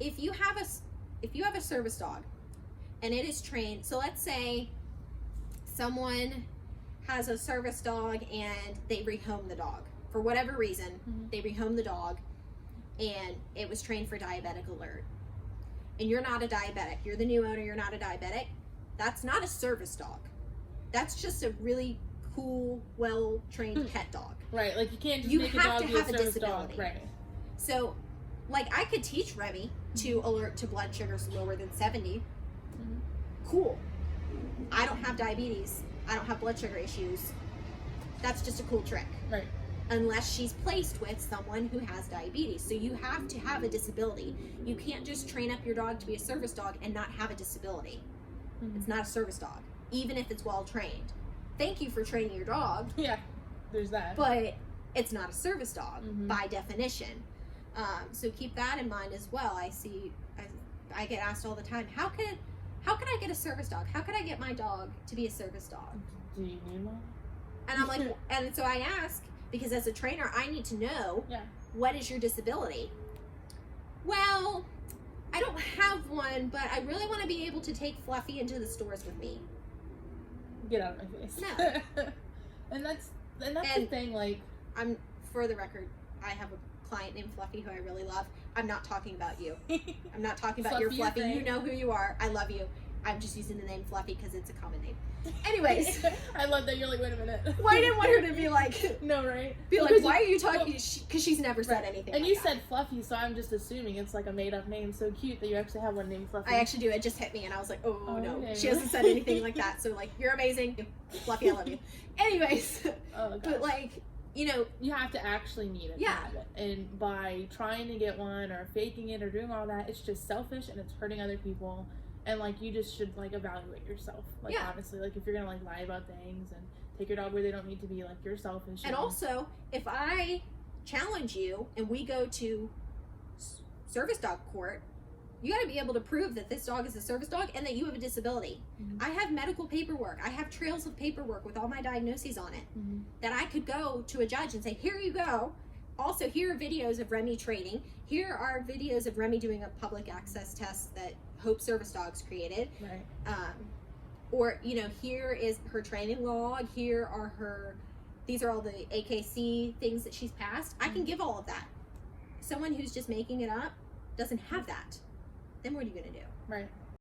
if you have a service dog and it is trained, so let's say someone has a service dog and they rehome the dog for whatever reason. They rehome the dog and it was trained for diabetic alert, and you're not a diabetic, you're the new owner, you're not a diabetic, that's not a service dog. That's just a really cool, well trained pet dog. Right, like you can't just make a dog be a service dog. Right. So like I could teach Remy to alert to blood sugars lower than 70. Cool. I don't have diabetes, I don't have blood sugar issues. That's just a cool trick. Right. Unless she's placed with someone who has diabetes. So you have to have a disability. You can't just train up your dog to be a service dog and not have a disability. It's not a service dog, even if it's well trained. Thank you for training your dog. Yeah, there's that. But it's not a service dog by definition. So keep that in mind as well. I get asked all the time, how could I get a service dog? How could I get my dog to be a service dog? Do you need one? And I'm like, and so I ask, because as a trainer, I need to know, what is your disability? Well, I don't have one, but I really want to be able to take Fluffy into the stores with me. Get out of my face. No. and that's the thing, like, I'm, for the record, I have a client named Fluffy who I really love. I'm not talking about you. I'm not talking about your Fluffy. You know who you are. I love you. I'm just using the name Fluffy because it's a common name. Anyways. I love that you're like, wait a minute. Well, I didn't want her to be like, no, right? Be like, why are you talking? Because she's never said anything. And like you that. said Fluffy, so I'm just assuming it's like a made up name. So cute that you actually have one named Fluffy. I actually do. It just hit me, and I was like, oh no, okay. She hasn't said anything like that. So like, you're amazing, Fluffy. I love you. Anyways, but like, you know, you have to actually need it. Yeah. To have it. And by trying to get one or faking it or doing all that, it's just selfish and it's hurting other people. And, like, you just should, like, evaluate yourself. Like, honestly, like, if you're going to, like, lie about things and take your dog where they don't need to be, like, you're selfish. And also, if I challenge you and we go to service dog court, you got to be able to prove that this dog is a service dog and that you have a disability. I have medical paperwork. I have trails of paperwork with all my diagnoses on it that I could go to a judge and say, here you go. Also, here are videos of Remy training. Here are videos of Remy doing a public access test that Hope Service Dogs created. Right. Or, you know, here is her training log. Here are these are all the AKC things that she's passed. I can give all of that. Someone who's just making it up doesn't have that. Then what are you going to do? Right.